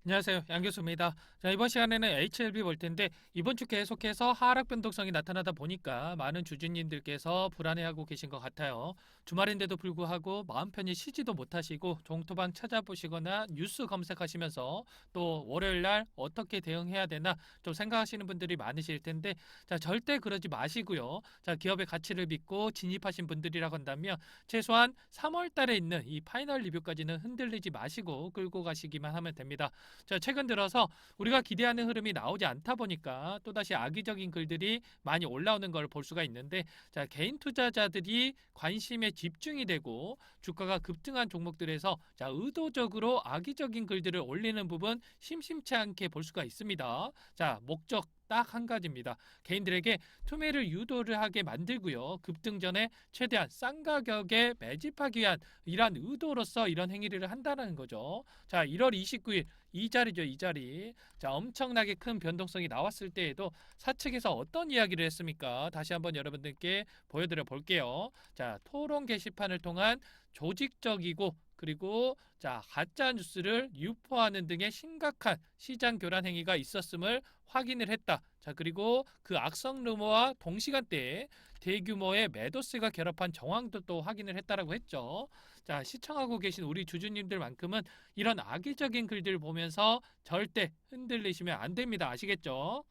안녕하세요. 양교수입니다. 자, 이번 시간에는 HLB 볼 텐데 이번 주 계속해서 하락 변동성이 나타나다 보니까 많은 주주님들께서 불안해하고 계신 것 같아요. 주말인데도 불구하고 마음 편히 쉬지도 못하시고 종토방 찾아보시거나 뉴스 검색하시면서 또 월요일 날 어떻게 대응해야 되나 좀 생각하시는 분들이 많으실 텐데 자, 절대 그러지 마시고요. 자, 기업의 가치를 믿고 진입하신 분들이라고 한다면 최소한 3월 달에 있는 이 파이널 리뷰까지는 흔들리지 마시고 끌고 가시기만 하면 됩니다. 자, 최근 들어서 우리가 기대하는 흐름이 나오지 않다 보니까 또다시 악의적인 글들이 많이 올라오는 걸 볼 수가 있는데, 자, 개인 투자자들이 관심에 집중이 되고 주가가 급등한 종목들에서 자, 의도적으로 악의적인 글들을 올리는 부분 심심치 않게 볼 수가 있습니다. 자, 목적 딱 한 가지입니다. 개인들에게 투매를 유도를 하게 만들고요. 급등 전에 최대한 싼 가격에 매집하기 위한 이러한 의도로서 이런 행위를 한다는 거죠. 자, 1월 29일 이 자리죠, 이 자리. 자, 엄청나게 큰 변동성이 나왔을 때에도 사측에서 어떤 이야기를 했습니까? 다시 한번 여러분들께 보여드려 볼게요. 자, 토론 게시판을 통한 조직적이고 그리고 자, 가짜 뉴스를 유포하는 등의 심각한 시장 교란 행위가 있었음을 확인을 했다. 자, 그리고 그 악성 루머와 동시간대에 대규모의 매도세가 결합한 정황도 또 확인을 했다라고 했죠. 자, 시청하고 계신 우리 주주님들만큼은 이런 악의적인 글들을 보면서 절대 흔들리시면 안 됩니다. 아시겠죠?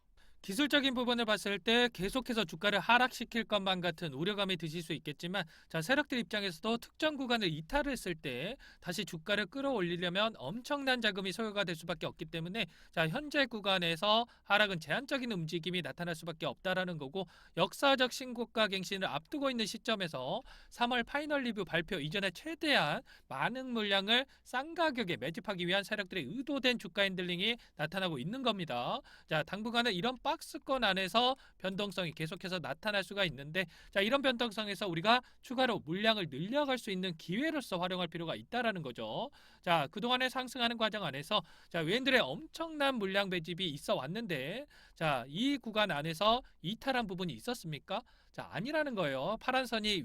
기술적인 부분을 봤을 때 계속해서 주가를 하락시킬 것만 같은 우려감이 드실 수 있겠지만, 자, 세력들 입장에서도 특정 구간을 이탈을 했을 때 다시 주가를 끌어올리려면 엄청난 자금이 소요가 될 수밖에 없기 때문에 자, 현재 구간에서 하락은 제한적인 움직임이 나타날 수밖에 없다라는 거고, 역사적 신고가 갱신을 앞두고 있는 시점에서 3월 파이널 리뷰 발표 이전에 최대한 많은 물량을 싼 가격에 매집하기 위한 세력들의 의도된 주가 핸들링이 나타나고 있는 겁니다. 자, 당분간은 이런 박스권 안에서 변동성이 계속해서 나타날 수가 있는데, 자, 이런 변동성에서 우리가 추가로 물량을 늘려갈 수 있는 기회로서 활용할 필요가 있다라는 거죠. 자, 그동안에 상승하는 과정 안에서 자, 외인들의 엄청난 물량 배집이 있어 왔는데, 자, 이 구간 안에서 이탈한 부분이 있었습니까? 자, 아니라는 거예요. 파란 선이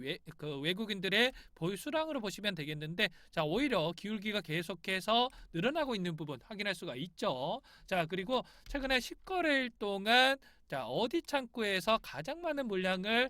외국인들의 보유 수량으로 보시면 되겠는데, 자, 오히려 기울기가 계속해서 늘어나고 있는 부분 확인할 수가 있죠. 자, 그리고 최근에 10거래일 동안 자, 어디 창구에서 가장 많은 물량을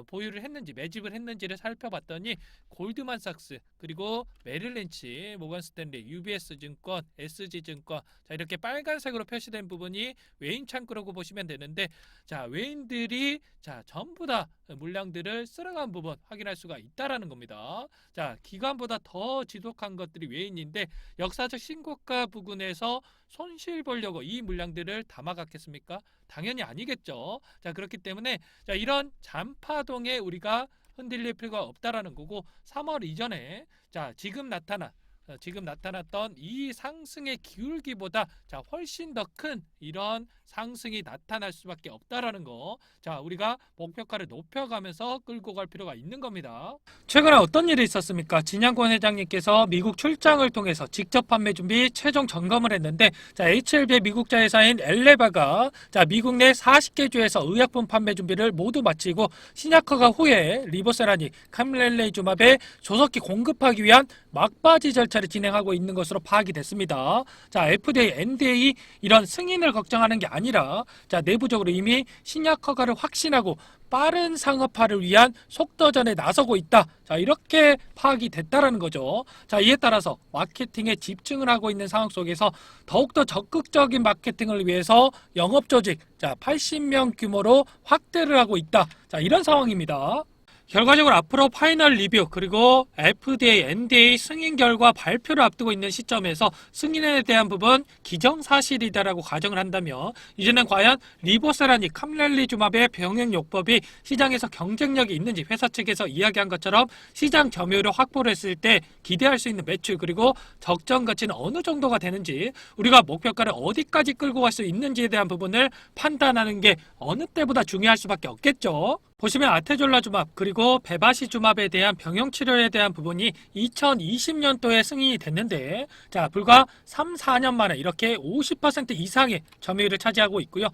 보유를 했는지 매집을 했는지를 살펴봤더니 골드만삭스 그리고 메릴린치, 모건스탠리, UBS 증권, SG 증권, 자, 이렇게 빨간색으로 표시된 부분이 외인 창구라고 보시면 되는데, 자, 외인들이 자, 전부 다 물량들을 쓸어간 부분 확인할 수가 있다라는 겁니다. 자, 기관보다 더 지독한 것들이 외인인데 역사적 신고가 부근에서 손실 보려고 이 물량들을 담아갔겠습니까? 당연히 아니겠죠. 자, 그렇기 때문에 자, 이런 잔파동에 우리가 흔들릴 필요가 없다라는 거고, 3월 이전에 자, 지금 나타났던 이 상승의 기울기보다 자, 훨씬 더 큰 이런 상승이 나타날 수밖에 없다라는 거. 자, 우리가 목표가를 높여가면서 끌고 갈 필요가 있는 겁니다. 최근에 어떤 일이 있었습니까? 진양권 회장님께서 미국 출장을 통해서 직접 판매 준비 최종 점검을 했는데, 자, HLB의 미국 자회사인 엘레바가 자, 미국 내 40개 주에서 의약품 판매 준비를 모두 마치고 신약허가 후에 리보세라니 캄렐레이주맙에 조속히 공급하기 위한 막바지 절차를 진행하고 있는 것으로 파악이 됐습니다. 자, FDA, NDA 이런 승인을 걱정하는 게 아니라 자, 내부적으로 이미 신약 허가를 확신하고 빠른 상업화를 위한 속도전에 나서고 있다. 자, 이렇게 파악이 됐다라는 거죠. 자, 이에 따라서 마케팅에 집중을 하고 있는 상황 속에서 더욱더 적극적인 마케팅을 위해서 영업 조직 자, 80명 규모로 확대를 하고 있다. 자, 이런 상황입니다. 결과적으로 앞으로 파이널 리뷰 그리고 FDA, NDA 승인 결과 발표를 앞두고 있는 시점에서 승인에 대한 부분 기정사실이다라고 가정을 한다면, 이제는 과연 리보세라니 캄렐리주맙의 병행요법이 시장에서 경쟁력이 있는지 회사 측에서 이야기한 것처럼 시장 점유율을 확보를 했을 때 기대할 수 있는 매출 그리고 적정 가치는 어느 정도가 되는지, 우리가 목표가를 어디까지 끌고 갈 수 있는지에 대한 부분을 판단하는 게 어느 때보다 중요할 수밖에 없겠죠. 보시면 아테졸라주맙 그리고 베바시주맙에 대한 병용치료에 대한 부분이 2020년도에 승인이 됐는데, 자, 불과 3, 4년 만에 이렇게 50% 이상의 점유율을 차지하고 있고요.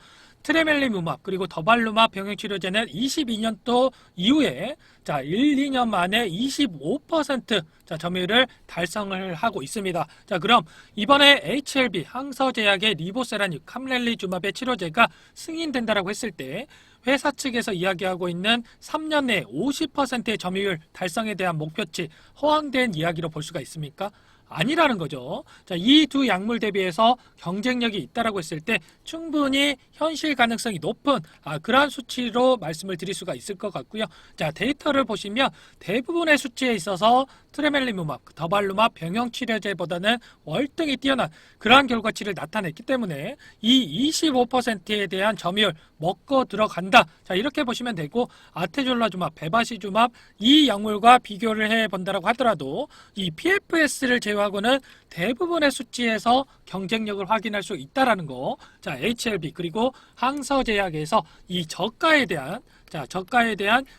트레멜리무맙 그리고 더발루맙 병역치료제는 22년도 이후에 1, 2년 만에 25% 점유율을 달성을 하고 있습니다. 그럼 이번에 HLB 항서제약의 리보세라닉 캄렐리주맙의 치료제가 승인된다라고 했을 때 회사 측에서 이야기하고 있는 3년 내 50%의 점유율 달성에 대한 목표치 허황된 이야기로 볼 수가 있습니까? 아니라는 거죠. 이 두 약물 대비해서 경쟁력이 있다라고 했을 때 충분히 현실 가능성이 높은 그러한 수치로 말씀을 드릴 수가 있을 것 같고요. 데이터를 보시면 대부분의 수치에 있어서 트레멜리무맙, 더발루맙 병용치료제보다는 월등히 뛰어난 그러한 결과치를 나타냈기 때문에 이 25%에 대한 점유율 먹고 들어간다. 이렇게 보시면 되고, 아테졸라주맙, 베바시주맙 이 약물과 비교를 해본다라고 하더라도 이 PFS를 제외하고는 대부분의 수치에서 경쟁력을 확인할 수 있다라는 거. HLB 그리고 항서제약에서 이 저가에 대한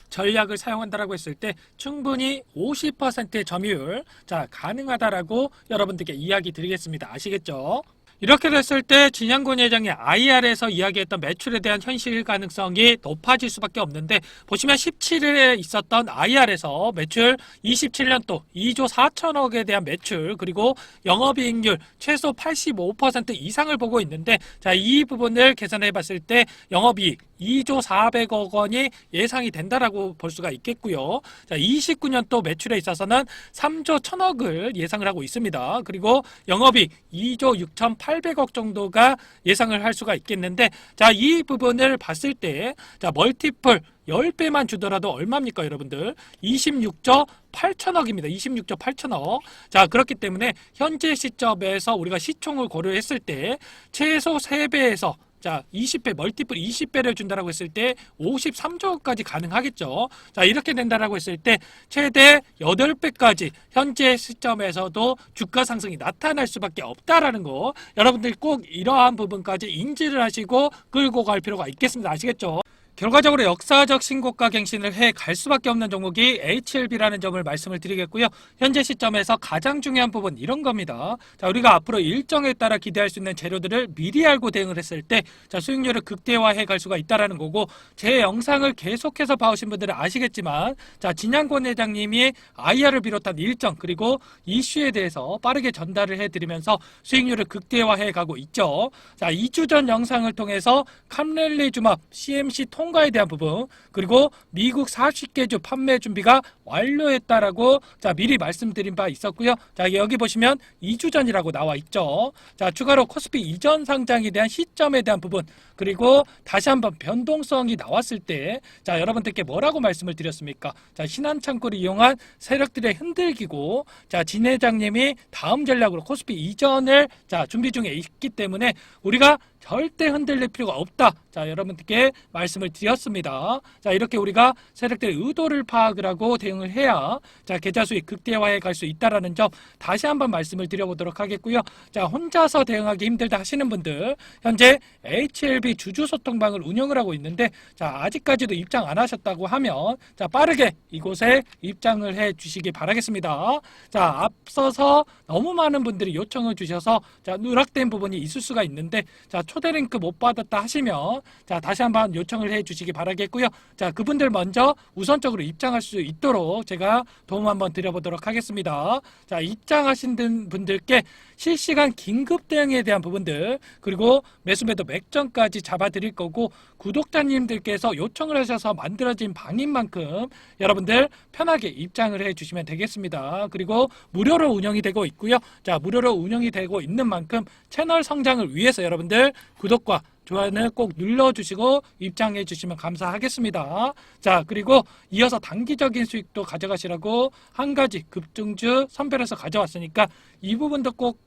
전략을 사용한다라고 했을 때 충분히 50%의 점유율 가능하다라고 여러분들께 이야기 드리겠습니다. 아시겠죠? 이렇게 됐을 때 진양곤 회장이 IR에서 이야기했던 매출에 대한 현실 가능성이 높아질 수밖에 없는데, 보시면 17일에 있었던 IR에서 매출 27년도 2조 4천억에 대한 매출 그리고 영업이익률 최소 85% 이상을 보고 있는데, 이 부분을 계산해 봤을 때 영업이익 2조 400억 원이 예상이 된다라고 볼 수가 있겠고요. 29년도 매출에 있어서는 3조 1000억을 예상을 하고 있습니다. 그리고 영업이익 2조 6800억 정도가 예상을 할 수가 있겠는데, 이 부분을 봤을 때 멀티플 10배만 주더라도 얼마입니까, 여러분들? 26조 8천억입니다. 26조 8천억. 그렇기 때문에 현재 시점에서 우리가 시총을 고려했을 때 최소 3배에서 20배, 멀티플 20배를 준다라고 했을 때 53조까지 가능하겠죠. 이렇게 된다라고 했을 때 최대 8배까지 현재 시점에서도 주가 상승이 나타날 수밖에 없다라는 거, 여러분들이 꼭 이러한 부분까지 인지를 하시고 끌고 갈 필요가 있겠습니다. 아시겠죠? 결과적으로 역사적 신고가 갱신을 해 갈 수밖에 없는 종목이 HLB라는 점을 말씀을 드리겠고요. 현재 시점에서 가장 중요한 부분 이런 겁니다. 우리가 앞으로 일정에 따라 기대할 수 있는 재료들을 미리 알고 대응을 했을 때 수익률을 극대화해 갈 수가 있다는 거고, 제 영상을 계속해서 봐오신 분들은 아시겠지만 진양권 회장님이 IR을 비롯한 일정 그리고 이슈에 대해서 빠르게 전달을 해드리면서 수익률을 극대화해 가고 있죠. 2주 전 영상을 통해서 캄렐리주맙 CMC 통과에 대한 부분, 그리고 미국 40개주 판매 준비가 완료했다라고 미리 말씀드린 바 있었고요. 여기 보시면 2주 전이라고 나와 있죠. 추가로 코스피 이전 상장에 대한 시점에 대한 부분, 그리고 다시 한번 변동성이 나왔을 때 여러분들께 뭐라고 말씀을 드렸습니까? 신한창구를 이용한 세력들의 흔들기고, 진 회장님이 다음 전략으로 코스피 이전을 준비 중에 있기 때문에 우리가 절대 흔들릴 필요가 없다. 여러분들께 말씀을 드렸습니다. 이렇게 우리가 세력들의 의도를 파악을 하고 대응을 해야 계좌 수익 극대화해 갈 수 있다라는 점 다시 한번 말씀을 드려보도록 하겠고요. 혼자서 대응하기 힘들다 하시는 분들, 현재 HLB 주주소통방을 운영을 하고 있는데, 아직까지도 입장 안 하셨다고 하면 빠르게 이곳에 입장을 해 주시기 바라겠습니다. 앞서서 너무 많은 분들이 요청을 주셔서 누락된 부분이 있을 수가 있는데, 초대 링크 못 받았다 하시면 다시 한번 요청을 해 주시기 바라겠고요. 그분들 먼저 우선적으로 입장할 수 있도록 제가 도움 한번 드려보도록 하겠습니다. 입장하신 분들께 실시간 긴급 대응에 대한 부분들, 그리고 매수매도 맥점까지 잡아드릴 거고, 구독자님들께서 요청을 하셔서 만들어진 방인 만큼 여러분들 편하게 입장을 해 주시면 되겠습니다. 그리고 무료로 운영이 되고 있고요. 무료로 운영이 되고 있는 만큼 채널 성장을 위해서 여러분들 구독과 좋아요는 꼭 눌러주시고 입장해 주시면 감사하겠습니다. 그리고 이어서 단기적인 수익도 가져가시라고 한 가지 급등주 선별해서 가져왔으니까 이 부분도 꼭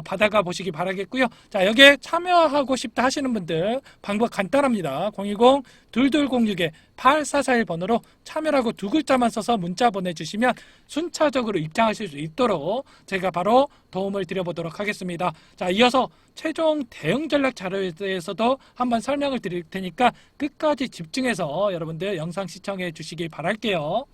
받아가 보시기 바라겠고요. 여기에 참여하고 싶다 하시는 분들 방법 간단합니다. 010-2206-8441 번호로 참여라고 두 글자만 써서 문자 보내주시면 순차적으로 입장하실 수 있도록 제가 바로 도움을 드려보도록 하겠습니다. 이어서 최종 대응 전략 자료에 대해서도 한번 설명을 드릴 테니까 끝까지 집중해서 여러분들 영상 시청해 주시기 바랄게요.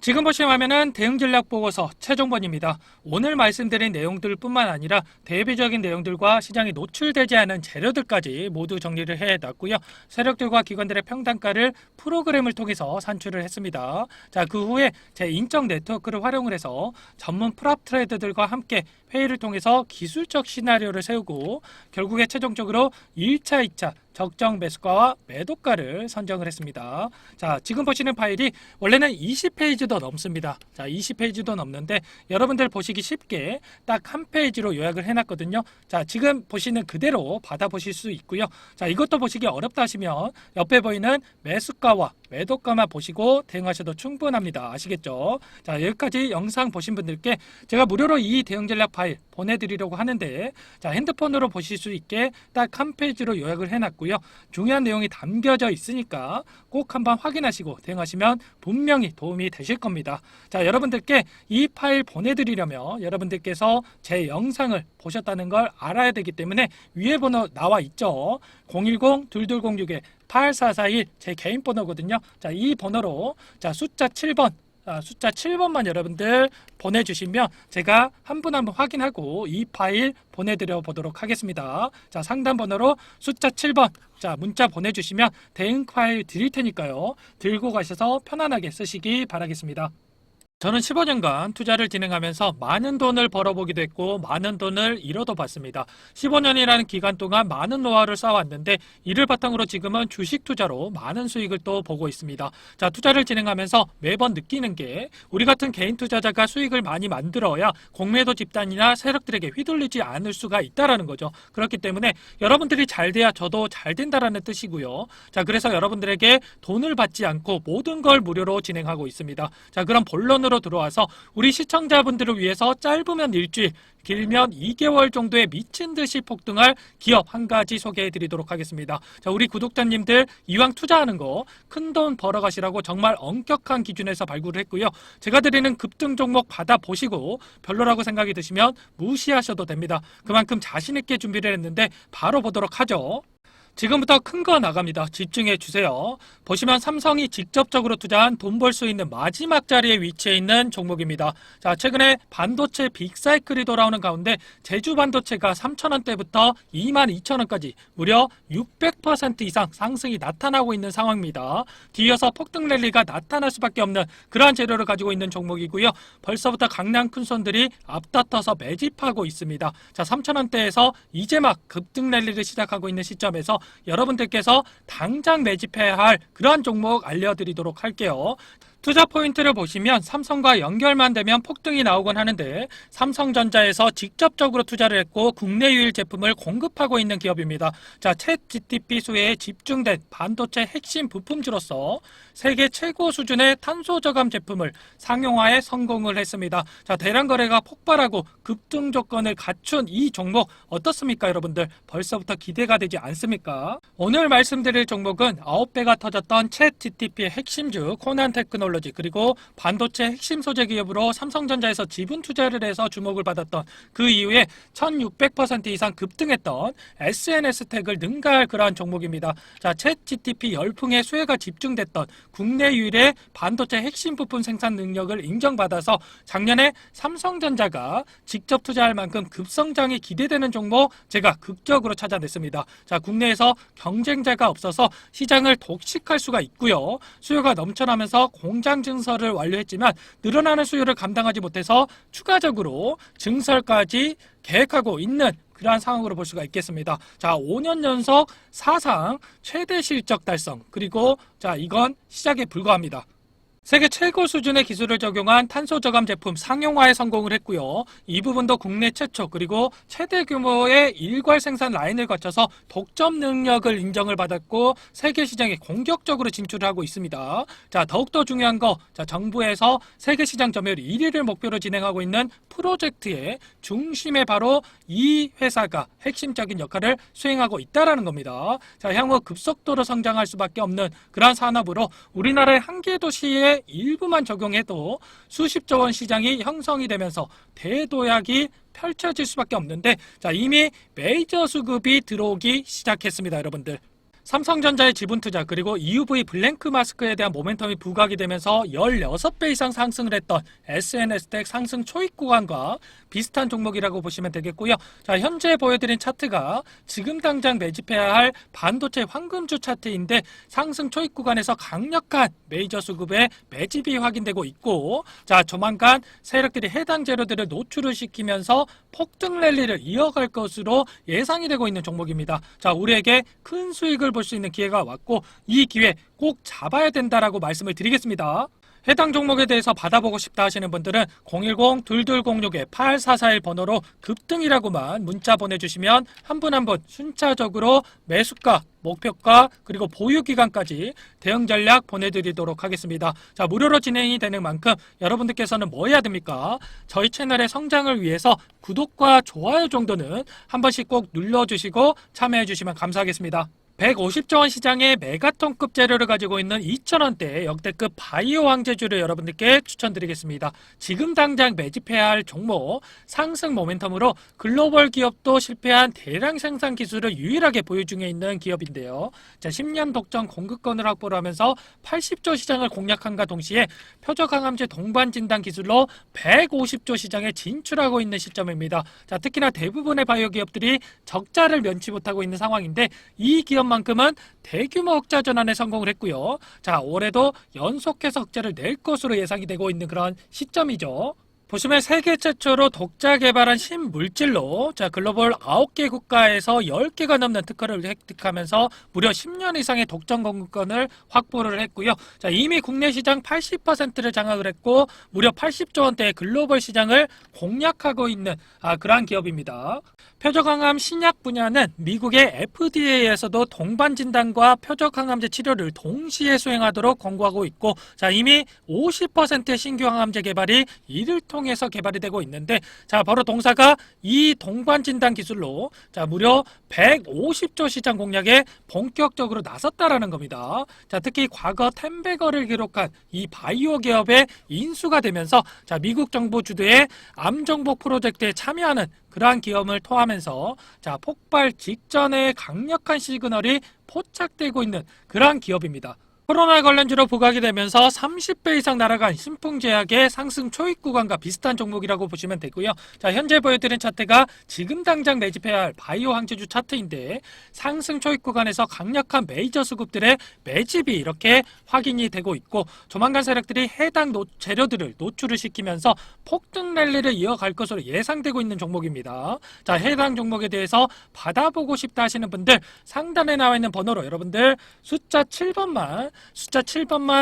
지금 보시는 화면은 대응전략보고서 최종본입니다. 오늘 말씀드린 내용들뿐만 아니라 대비적인 내용들과 시장에 노출되지 않은 재료들까지 모두 정리를 해놨고요. 세력들과 기관들의 평단가를 프로그램을 통해서 산출을 했습니다. 자, 그 후에 제 인적 네트워크를 활용을 해서 전문 프랍 트레이더들과 함께 회의를 통해서 기술적 시나리오를 세우고 결국에 최종적으로 1차, 2차 적정 매수가와 매도가를 선정을 했습니다. 자, 지금 보시는 파일이 원래는 20페이지도 넘습니다. 자, 20페이지도 넘는데 여러분들 보시기 쉽게 딱 한 페이지로 요약을 해놨거든요. 자, 지금 보시는 그대로 받아보실 수 있고요. 자, 이것도 보시기 어렵다 하시면 옆에 보이는 매수가와 매도가만 보시고 대응하셔도 충분합니다. 아시겠죠? 자, 여기까지 영상 보신 분들께 제가 무료로 이 대응 전략 파일 보내드리려고 하는데, 자, 핸드폰으로 보실 수 있게 딱 한 페이지로 요약을 해놨고요. 중요한 내용이 담겨져 있으니까 꼭 한번 확인하시고 대응하시면 분명히 도움이 되실 겁니다. 자, 여러분들께 이 파일 보내드리려면 여러분들께서 제 영상을 보셨다는 걸 알아야 되기 때문에 위에 번호 나와 있죠. 010-2206-8441 제 개인 번호거든요. 자, 이 번호로 자, 숫자 7번 숫자 7번만 여러분들 보내주시면 제가 한 분 한 분 확인하고 이 파일 보내드려 보도록 하겠습니다. 자, 상담 번호로 숫자 7번 자, 문자 보내주시면 대응 파일 드릴 테니까요. 들고 가셔서 편안하게 쓰시기 바라겠습니다. 저는 15년간 투자를 진행하면서 많은 돈을 벌어보기도 했고 많은 돈을 잃어도 봤습니다. 15년이라는 기간 동안 많은 노하우를 쌓아왔는데 이를 바탕으로 지금은 주식 투자로 많은 수익을 또 보고 있습니다. 자, 투자를 진행하면서 매번 느끼는 게 우리 같은 개인 투자자가 수익을 많이 만들어야 공매도 집단이나 세력들에게 휘둘리지 않을 수가 있다라는 거죠. 그렇기 때문에 여러분들이 잘 돼야 저도 잘 된다라는 뜻이고요. 자, 그래서 여러분들에게 돈을 받지 않고 모든 걸 무료로 진행하고 있습니다. 자, 그럼 본론으로 들어와서 우리 시청자분들을 위해서 짧으면 일주일, 길면 2개월 정도의 미친 듯이 폭등할 기업 한 가지 소개해 드리도록 하겠습니다. 자, 우리 구독자님들 이왕 투자하는 거 큰 돈 벌어가시라고 정말 엄격한 기준에서 발굴을 했고요. 제가 드리는 급등 종목 받아보시고 별로라고 생각이 드시면 무시하셔도 됩니다. 그만큼 자신 있게 준비를 했는데 바로 보도록 하죠. 지금부터 큰 거 나갑니다. 집중해 주세요. 보시면 삼성이 직접적으로 투자한 돈 벌 수 있는 마지막 자리에 위치해 있는 종목입니다. 자, 최근에 반도체 빅사이클이 돌아오는 가운데 제주 반도체가 3,000원대부터 22,000원까지 무려 600% 이상 상승이 나타나고 있는 상황입니다. 뒤이어서 폭등 랠리가 나타날 수밖에 없는 그러한 재료를 가지고 있는 종목이고요. 벌써부터 강남 큰손들이 앞다퉈서 매집하고 있습니다. 자, 3,000원대에서 이제 막 급등 랠리를 시작하고 있는 시점에서 여러분들께서 당장 매집해야 할 그러한 종목 알려드리도록 할게요. 투자 포인트를 보시면 삼성과 연결만 되면 폭등이 나오곤 하는데 삼성전자에서 직접적으로 투자를 했고 국내 유일 제품을 공급하고 있는 기업입니다. 자, 챗GPT 수혜에 집중된 반도체 핵심 부품주로서 세계 최고 수준의 탄소 저감 제품을 상용화에 성공을 했습니다. 자, 대량 거래가 폭발하고 급등 조건을 갖춘 이 종목 어떻습니까, 여러분들? 벌써부터 기대가 되지 않습니까? 오늘 말씀드릴 종목은 9배가 터졌던 챗GPT의 핵심주 코난 테크놀로지 그리고 반도체 핵심 소재 기업으로 삼성전자에서 지분 투자를 해서 주목을 받았던 그 이후에 1600% 이상 급등했던 SNS텍을 능가할 그러한 종목입니다. 자, 챗GPT 열풍의 수혜가 집중됐던 국내 유일의 반도체 핵심 부품 생산 능력을 인정받아서 작년에 삼성전자가 직접 투자할 만큼 급성장이 기대되는 종목 제가 극적으로 찾아냈습니다. 자, 국내에서 경쟁자가 없어서 시장을 독식할 수가 있고요. 수요가 넘쳐나면서 공장 증설을 완료했지만 늘어나는 수요를 감당하지 못해서 추가적으로 증설까지 계획하고 있는 그러한 상황으로 볼 수가 있겠습니다. 자, 5년 연속 사상 최대 실적 달성 그리고 자, 이건 시작에 불과합니다. 세계 최고 수준의 기술을 적용한 탄소 저감 제품 상용화에 성공을 했고요. 이 부분도 국내 최초 그리고 최대 규모의 일괄 생산 라인을 거쳐서 독점 능력을 인정을 받았고 세계 시장에 공격적으로 진출을 하고 있습니다. 자, 더욱더 중요한 거, 자, 정부에서 세계 시장 점유율 1위를 목표로 진행하고 있는 프로젝트의 중심에 바로 이 회사가 핵심적인 역할을 수행하고 있다라는 겁니다. 자, 향후 급속도로 성장할 수밖에 없는 그러한 산업으로 우리나라의 한 개 도시에 일부만 적용해도 수십조 원 시장이 형성이 되면서 대도약이 펼쳐질 수밖에 없는데 자, 이미 메이저 수급이 들어오기 시작했습니다, 여러분들. 삼성전자의 지분 투자 그리고 EUV 블랭크 마스크에 대한 모멘텀이 부각이 되면서 16배 이상 상승을 했던 SNS텍 상승 초입 구간과 비슷한 종목이라고 보시면 되겠고요. 자, 현재 보여드린 차트가 지금 당장 매집해야 할 반도체 황금주 차트인데 상승 초입 구간에서 강력한 메이저 수급의 매집이 확인되고 있고, 자, 조만간 세력들이 해당 재료들을 노출을 시키면서 폭등 랠리를 이어갈 것으로 예상이 되고 있는 종목입니다. 자, 우리에게 큰 수익을 볼 수 있는 기회가 왔고 이 기회 꼭 잡아야 된다라고 말씀을 드리겠습니다. 해당 종목에 대해서 받아보고 싶다 하시는 분들은 010-2206-8441 번호로 급등이라고만 문자 보내주시면 한 분 한 분 순차적으로 매수가, 목표가, 그리고 보유기간까지 대응 전략 보내드리도록 하겠습니다. 자, 무료로 진행이 되는 만큼 여러분들께서는 뭐 해야 됩니까? 저희 채널의 성장을 위해서 구독과 좋아요 정도는 한 번씩 꼭 눌러주시고 참여해주시면 감사하겠습니다. 150조 원 시장의 메가톤급 재료를 가지고 있는 2,000원대 역대급 바이오 황제주를 여러분들께 추천드리겠습니다. 지금 당장 매집해야 할 종목, 상승 모멘텀으로 글로벌 기업도 실패한 대량 생산 기술을 유일하게 보유 중에 있는 기업인데요. 자, 10년 독점 공급권을 확보를 하면서 80조 시장을 공략함과 동시에 표적항암제 동반 진단 기술로 150조 시장에 진출하고 있는 시점입니다. 자, 특히나 대부분의 바이오 기업들이 적자를 면치 못하고 있는 상황인데 이 기업만큼은 대규모 흑자 전환에 성공을 했고요. 자, 올해도 연속해서 흑자를 낼 것으로 예상이 되고 있는 그런 시점이죠. 보시면 세계 최초로 독자 개발한 신물질로 자, 글로벌 9개 국가에서 10개가 넘는 특허를 획득하면서 무려 10년 이상의 독점 공급권을 확보를 했고요. 자, 이미 국내 시장 80%를 장악을 했고 무려 80조 원대의 글로벌 시장을 공략하고 있는 그러한 기업입니다. 표적항암 신약 분야는 미국의 FDA에서도 동반 진단과 표적항암제 치료를 동시에 수행하도록 권고하고 있고, 자, 이미 50%의 신규 항암제 개발이 이를 통해서 개발이 되고 있는데, 자, 바로 동사가 이 동반 진단 기술로 자, 무려 150조 시장 공략에 본격적으로 나섰다라는 겁니다. 자, 특히 과거 텐베거를 기록한 이 바이오 기업의 인수가 되면서 자, 미국 정부 주도의 암 정복 프로젝트에 참여하는 그러한 기업을 토하면서 자, 폭발 직전에 강력한 시그널이 포착되고 있는 그러한 기업입니다. 코로나 관련주로 부각이 되면서 30배 이상 날아간 신풍제약의 상승 초입 구간과 비슷한 종목이라고 보시면 되고요. 자, 현재 보여드린 차트가 지금 당장 매집해야 할 바이오 항체주 차트인데 상승 초입 구간에서 강력한 메이저 수급들의 매집이 이렇게 확인이 되고 있고 조만간 세력들이 해당 재료들을 노출을 시키면서 폭등 랠리를 이어갈 것으로 예상되고 있는 종목입니다. 자, 해당 종목에 대해서 받아보고 싶다 하시는 분들 상단에 나와 있는 번호로 여러분들 숫자 7번만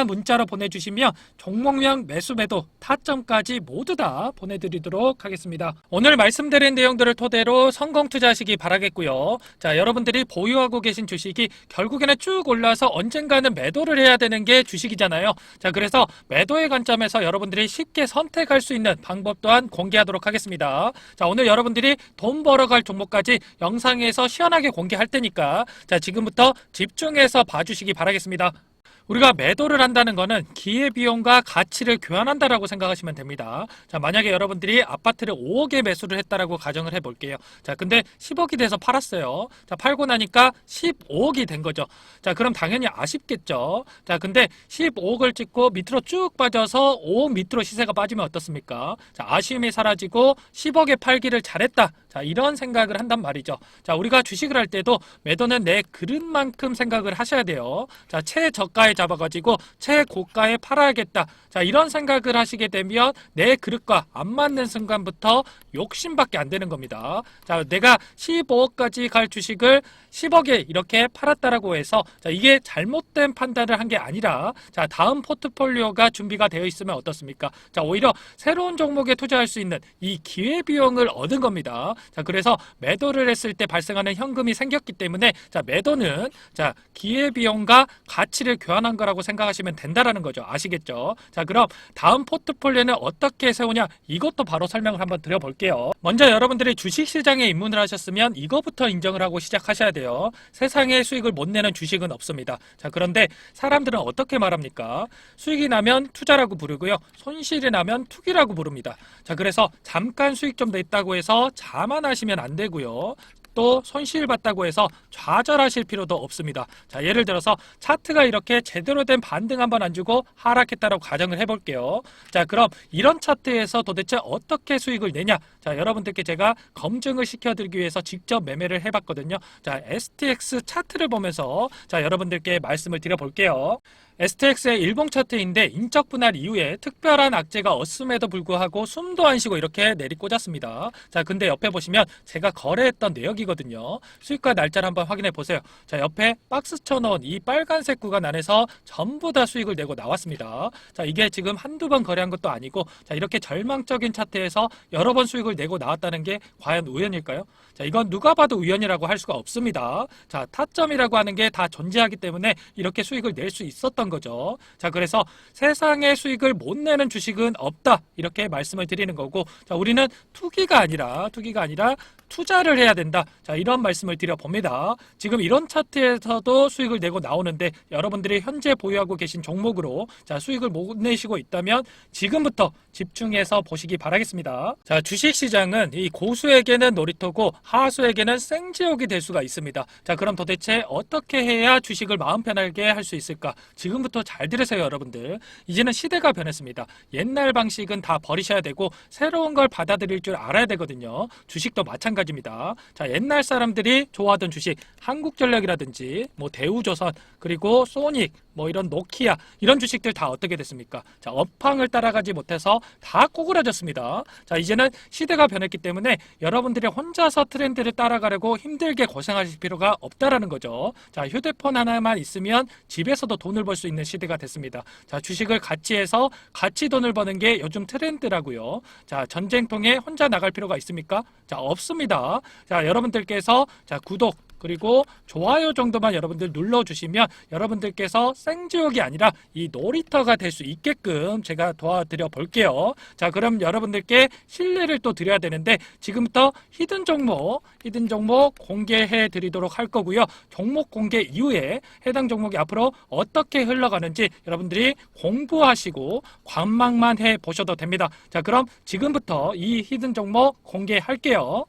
문자로 보내주시면 종목명, 매수, 매도, 타점까지 모두 다 보내드리도록 하겠습니다. 오늘 말씀드린 내용들을 토대로 성공 투자하시기 바라겠고요. 자, 여러분들이 보유하고 계신 주식이 결국에는 쭉 올라서 언젠가는 매도를 해야 되는 게 주식이잖아요. 자, 그래서 매도의 관점에서 여러분들이 쉽게 선택할 수 있는 방법 또한 공개하도록 하겠습니다. 자, 오늘 여러분들이 돈 벌어갈 종목까지 영상에서 시원하게 공개할 테니까 자, 지금부터 집중해서 봐주시기 바라겠습니다. 우리가 매도를 한다는 것은 기회비용과 가치를 교환한다라고 생각하시면 됩니다. 자, 만약에 여러분들이 아파트를 5억에 매수를 했다라고 가정을 해볼게요. 자, 근데 10억이 돼서 팔았어요. 자, 팔고 나니까 15억이 된 거죠. 자, 그럼 당연히 아쉽겠죠. 자, 근데 15억을 찍고 밑으로 쭉 빠져서 5억 밑으로 시세가 빠지면 어떻습니까? 자, 아쉬움이 사라지고 10억에 팔기를 잘했다. 자, 이런 생각을 한단 말이죠. 자, 우리가 주식을 할 때도 매도는 내 그릇만큼 생각을 하셔야 돼요. 자, 최저가에 잡아가지고 최고가에 팔아야겠다. 자, 이런 생각을 하시게 되면 내 그릇과 안 맞는 순간부터 욕심밖에 안 되는 겁니다. 자, 내가 15억까지 갈 주식을 10억에 이렇게 팔았다라고 해서 자, 이게 잘못된 판단을 한 게 아니라 자, 다음 포트폴리오가 준비가 되어 있으면 어떻습니까? 자, 오히려 새로운 종목에 투자할 수 있는 이 기회비용을 얻은 겁니다. 자, 그래서 매도를 했을 때 발생하는 현금이 생겼기 때문에 자, 매도는 자, 기회비용과 가치를 교환한 거라고 생각하시면 된다라는 거죠. 아시겠죠? 자, 그럼 다음 포트폴리오는 어떻게 세우냐? 이것도 바로 설명을 한번 드려볼게요. 먼저 여러분들이 주식시장에 입문을 하셨으면 이거부터 인정을 하고 시작하셔야 돼요. 세상에 수익을 못 내는 주식은 없습니다. 자, 그런데 사람들은 어떻게 말합니까? 수익이 나면 투자라고 부르고요. 손실이 나면 투기라고 부릅니다. 자, 그래서 잠깐 수익 좀 냈다고 해서 자만하시면 안 되고요. 또 손실봤다고 해서 좌절하실 필요도 없습니다. 자, 예를 들어서 차트가 이렇게 제대로 된 반등 한번 안 주고 하락했다라고 가정을 해볼게요. 자, 그럼 이런 차트에서 도대체 어떻게 수익을 내냐? 자, 여러분들께 제가 검증을 시켜드리기 위해서 직접 매매를 해봤거든요. 자, STX 차트를 보면서 자, 여러분들께 말씀을 드려볼게요. STX의 일봉 차트인데 인적 분할 이후에 특별한 악재가 없음에도 불구하고 숨도 안 쉬고 이렇게 내리꽂았습니다. 자, 근데 옆에 보시면 제가 거래했던 내역이거든요. 수익과 날짜를 한번 확인해 보세요. 자, 옆에 박스 쳐놓은 이 빨간색 구간 안에서 전부 다 수익을 내고 나왔습니다. 자, 이게 지금 한두 번 거래한 것도 아니고 자, 이렇게 절망적인 차트에서 여러 번 수익을 내고 나왔다는 게 과연 우연일까요? 자, 이건 누가 봐도 우연이라고 할 수가 없습니다. 자, 타점이라고 하는 게 다 존재하기 때문에 이렇게 수익을 낼 수 있었던 거죠. 자, 그래서 세상에 수익을 못 내는 주식은 없다 이렇게 말씀을 드리는 거고, 자, 우리는 투기가 아니라 투자를 해야 된다. 자, 이런 말씀을 드려봅니다. 지금 이런 차트에서도 수익을 내고 나오는데 여러분들이 현재 보유하고 계신 종목으로 자, 수익을 못 내시고 있다면 지금부터 집중해서 보시기 바라겠습니다. 자, 주식시장은 이 고수에게는 놀이터고 하수에게는 생지옥이 될 수가 있습니다. 자, 그럼 도대체 어떻게 해야 주식을 마음 편하게 할 수 있을까? 지금부터 잘 들으세요, 여러분들. 이제는 시대가 변했습니다. 옛날 방식은 다 버리셔야 되고 새로운 걸 받아들일 줄 알아야 되거든요. 주식도 마찬가지입니다. 자, 옛날 사람들이 좋아하던 주식, 한국전력이라든지 뭐 대우조선, 그리고 소닉, 뭐 이런 노키아, 이런 주식들 다 어떻게 됐습니까? 자, 업황을 따라가지 못해서 다 꼬꾸라졌습니다. 자, 이제는 시대가 변했기 때문에 여러분들이 혼자서 트렌드를 따라가려고 힘들게 고생하실 필요가 없다라는 거죠. 자, 휴대폰 하나만 있으면 집에서도 돈을 벌 수 있는 시대가 됐습니다. 자, 주식을 같이 해서 같이 돈을 버는 게 요즘 트렌드라고요. 자, 전쟁통에 혼자 나갈 필요가 있습니까? 자, 없습니다. 자, 여러분들께서 자, 구독 그리고 좋아요 정도만 여러분들 눌러주시면 여러분들께서 생지옥이 아니라 이 놀이터가 될 수 있게끔 제가 도와드려 볼게요. 자, 그럼 여러분들께 신뢰를 또 드려야 되는데 지금부터 히든 종목 공개해 드리도록 할 거고요. 종목 공개 이후에 해당 종목이 앞으로 어떻게 흘러가는지 여러분들이 공부하시고 관망만 해 보셔도 됩니다. 자, 그럼 지금부터 이 히든 종목 공개할게요.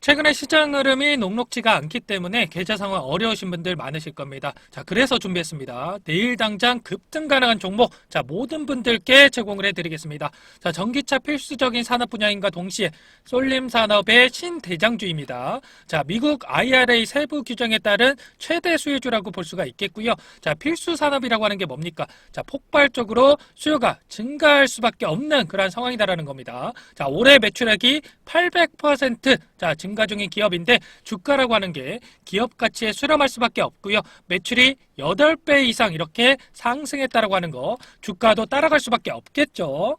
최근에 시장 흐름이 녹록지가 않기 때문에 계좌 상황 어려우신 분들 많으실 겁니다. 자, 그래서 준비했습니다. 내일 당장 급등 가능한 종목, 자, 모든 분들께 제공을 해드리겠습니다. 자, 전기차 필수적인 산업 분야인가 동시에 쏠림 산업의 신대장주입니다. 자, 미국 IRA 세부 규정에 따른 최대 수혜주라고 볼 수가 있겠고요. 자, 필수 산업이라고 하는 게 뭡니까? 자, 폭발적으로 수요가 증가할 수밖에 없는 그런 상황이다라는 겁니다. 자, 올해 매출액이 800% 자, 증가 중인 기업인데 주가라고 하는 게 기업 가치에 수렴할 수밖에 없고요. 매출이 8배 이상 이렇게 상승했다라고 하는 거 주가도 따라갈 수밖에 없겠죠.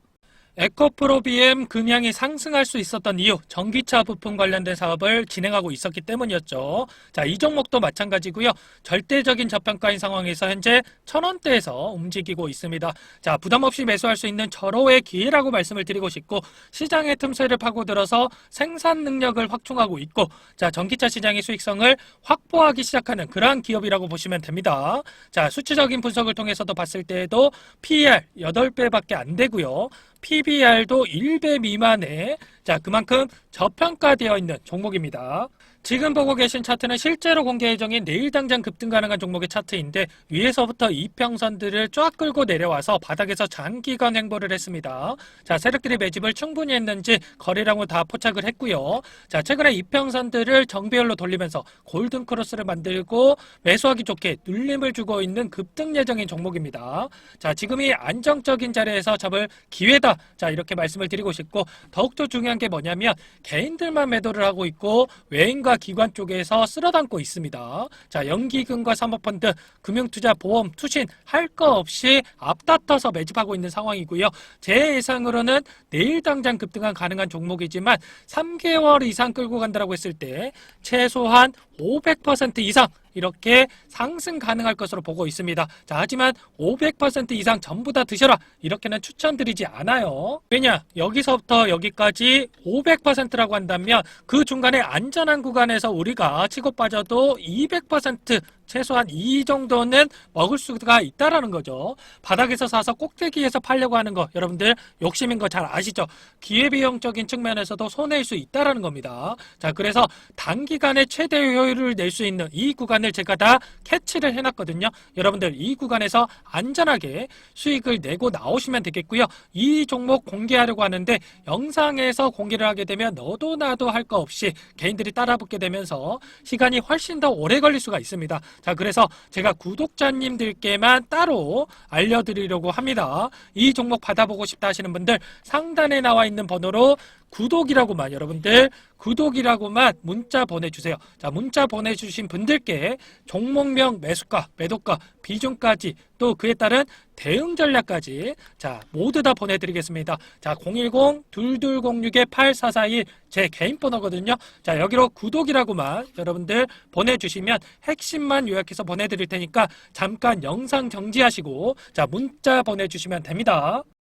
에코프로 BM 금양이 상승할 수 있었던 이유, 전기차 부품 관련된 사업을 진행하고 있었기 때문이었죠. 자, 이 종목도 마찬가지고요. 절대적인 저평가인 상황에서 현재 1,000원대에서 움직이고 있습니다. 자, 부담 없이 매수할 수 있는 절호의 기회라고 말씀을 드리고 싶고, 시장의 틈새를 파고들어서 생산 능력을 확충하고 있고, 자, 전기차 시장의 수익성을 확보하기 시작하는 그러한 기업이라고 보시면 됩니다. 자, 수치적인 분석을 통해서도 봤을 때에도 PER 8배밖에 안 되고요. PBR도 1배 미만에 자, 그만큼 저평가되어 있는 종목입니다. 지금 보고 계신 차트는 실제로 공개 예정인 내일 당장 급등 가능한 종목의 차트인데 위에서부터 이평선들을 쫙 끌고 내려와서 바닥에서 장기간 행보를 했습니다. 자, 세력들이 매집을 충분히 했는지 거래량을 다 포착을 했고요. 자, 최근에 이평선들을 정배열로 돌리면서 골든 크로스를 만들고 매수하기 좋게 눌림을 주고 있는 급등 예정인 종목입니다. 자, 지금이 안정적인 자리에서 잡을 기회다. 자, 이렇게 말씀을 드리고 싶고, 더욱더 중요한 게 뭐냐면 개인들만 매도를 하고 있고 외인과 기관 쪽에서 쓸어담고 있습니다. 자, 연기금과 사모펀드, 금융투자, 보험, 투신 할 거 없이 앞다퉈서 매집하고 있는 상황이고요. 제 예상으로는 내일 당장 급등한 가능한 종목이지만 3개월 이상 끌고 간다고 했을 때 최소한 500% 이상 이렇게 상승 가능할 것으로 보고 있습니다. 자, 하지만 500% 이상 전부 다 드셔라 이렇게는 추천드리지 않아요. 왜냐? 여기서부터 여기까지 500%라고 한다면 그 중간에 안전한 구간에서 우리가 치고 빠져도 200% 최소한 이 정도는 먹을 수가 있다라는 거죠. 바닥에서 사서 꼭대기에서 팔려고 하는 거 여러분들 욕심인 거 잘 아시죠? 기회비용적인 측면에서도 손해일 수 있다라는 겁니다. 자, 그래서 단기간에 최대 효율을 낼 수 있는 이 구간을 제가 다 캐치를 해놨거든요. 여러분들 이 구간에서 안전하게 수익을 내고 나오시면 되겠고요. 이 종목 공개하려고 하는데 영상에서 공개를 하게 되면 너도 나도 할 거 없이 개인들이 따라붙게 되면서 시간이 훨씬 더 오래 걸릴 수가 있습니다. 자, 그래서 제가 구독자님들께만 따로 알려드리려고 합니다. 이 종목 받아보고 싶다 하시는 분들 상단에 나와 있는 번호로 구독이라고만 여러분들 구독이라고만 문자 보내주세요. 자, 문자 보내주신 분들께 종목명, 매수가, 매도가, 비중까지 또 그에 따른 대응 전략까지 자 모두 다 보내드리겠습니다. 자, 010-2206-8441 제 개인 번호거든요. 자, 여기로 구독이라고만 여러분들 보내주시면 핵심만 요약해서 보내드릴 테니까 잠깐 영상 정지하시고 자 문자 보내주시면 됩니다.